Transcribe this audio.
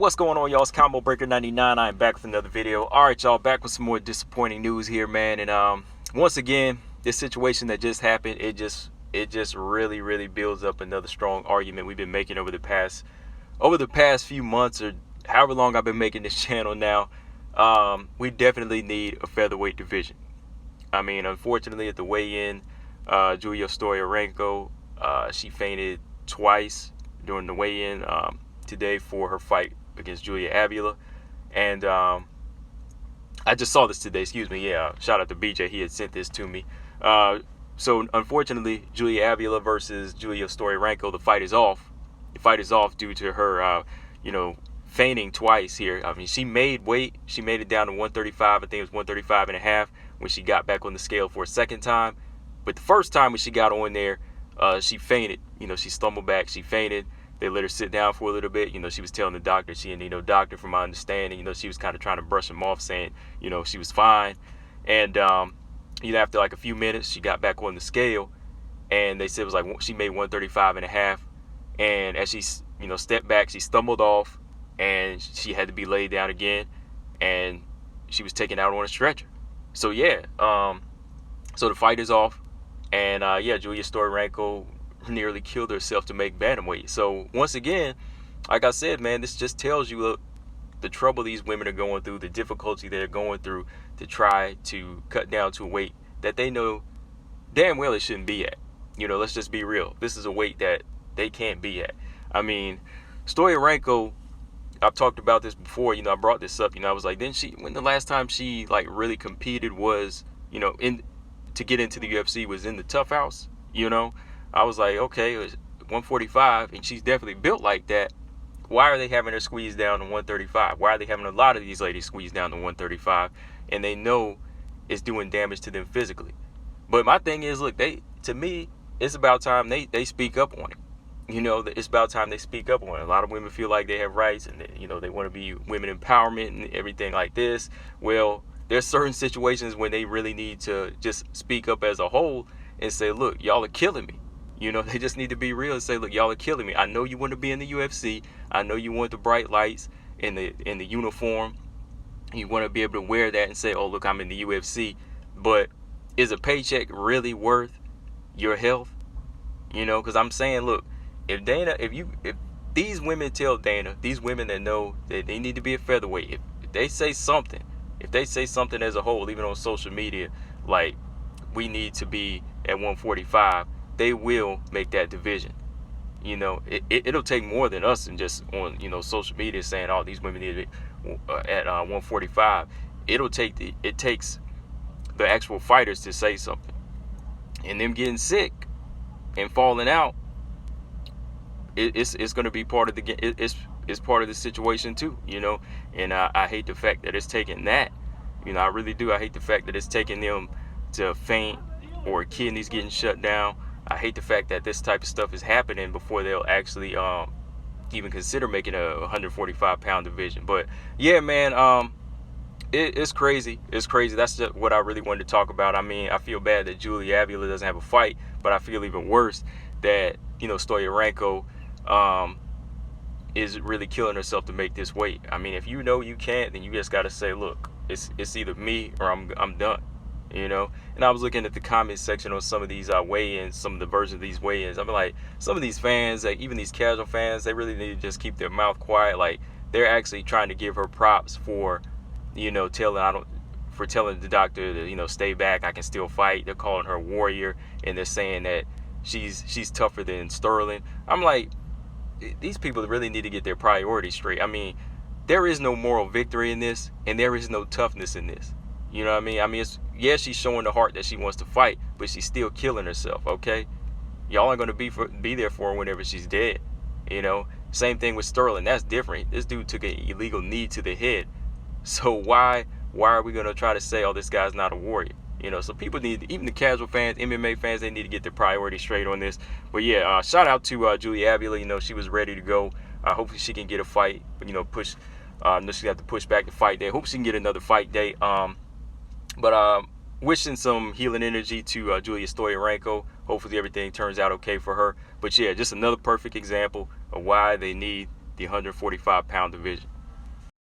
What's going on, y'all? It's Combo Breaker 99. I am back with another video. Alright, y'all, back with some more disappointing news here, man. And once again, this situation that just happened, it just really builds up another strong argument we've been making over the past few months, or however long I've been making this channel now. We definitely need a featherweight division. I mean, unfortunately, at the weigh-in, Julija Stoliarenko, she fainted twice during the weigh-in today for her fight against Julija. And I just saw this today, excuse me. Yeah, shout out to BJ, he had sent this to me. So unfortunately, Julija versus Julija Stoliarenko, the fight is off. The fight is off due to her feigning twice here. I mean, she made weight. She made it down to 135. I think it was 135 and a half when she got back on the scale for a second time. But the first time when she got on there, she fainted. She stumbled back, she fainted. They let her sit down for a little bit. She was telling the doctor she didn't need no doctor, from my understanding. She was kind of trying to brush him off, saying, she was fine. And, after like a few minutes, she got back on the scale. And they said it was like she made 135 and a half. And as she, stepped back, she stumbled off. And she had to be laid down again. And she was taken out on a stretcher. So, yeah. So the fight is off. And, Julija Stoliarenko nearly killed herself to make bantamweight. So once again, like I said, man, this just tells you the trouble these women are going through, the difficulty they're going through to try to cut down to a weight that they know damn well it shouldn't be at. Let's just be real. This is a weight that they can't be at. I mean, Stoliarenko, I've talked about this before. I brought this up. I was like, when the last time she like really competed was, to get into the UFC was in the Tough House. I was like, okay, it was 145, and she's definitely built like that. Why are they having her squeeze down to 135? Why are they having a lot of these ladies squeeze down to 135? And they know it's doing damage to them physically. But my thing is, look, to me, it's about time they speak up on it. It's about time they speak up on it. A lot of women feel like they have rights, and they want to be women empowerment and everything like this. Well, there's certain situations when they really need to just speak up as a whole and say, look, y'all are killing me. They just need to be real and say, look, y'all are killing me. I know you want to be in the UFC. I know you want the bright lights in the uniform. You want to be able to wear that and say, oh, look, I'm in the UFC. But is a paycheck really worth your health? Because I'm saying, look, if these women tell Dana, these women that know that they need to be a featherweight, if they say something as a whole, even on social media, like we need to be at 145, they will make that division. It'll take more than us and just on social media saying, oh, these women need to be at 145. It takes the actual fighters to say something, and them getting sick and falling out. It's going to be part of the game. It's part of the situation too. And I hate the fact that it's taking that. I really do. I hate the fact that it's taking them to faint or kidneys getting shut down. I hate the fact that this type of stuff is happening before they'll actually even consider making a 145-pound division. But yeah, man, it's crazy. It's crazy. That's just what I really wanted to talk about. I mean, I feel bad that Julija doesn't have a fight, but I feel even worse that Stoliarenko is really killing herself to make this weight. I mean, if you know you can't, then you just got to say, look, it's either me or I'm done. And I was looking at the comment section on some of these weigh-ins, some of the versions of these weigh-ins. I mean, like, some of these fans, like even these casual fans, they really need to just keep their mouth quiet. Like, they're actually trying to give her props for, telling the doctor to, stay back, I can still fight. They're calling her a warrior, and they're saying that she's tougher than Sterling. I'm like, these people really need to get their priorities straight. I mean, there is no moral victory in this, and there is no toughness in this. You know what I mean? I mean, she's showing the heart that she wants to fight, but she's still killing herself, okay? Y'all aren't going to be there for her whenever she's dead, Same thing with Sterling. That's different. This dude took an illegal knee to the head. So why are we going to try to say, oh, this guy's not a warrior? So people need, even the casual fans, MMA fans, they need to get their priorities straight on this. But yeah, shout out to Julija. She was ready to go. Hopefully she can get a fight, push. No, she have to push back the fight day. Hope she can get another fight day. But wishing some healing energy to Julija Stoliarenko. Hopefully everything turns out okay for her. But yeah, just another perfect example of why they need the 145 pound division.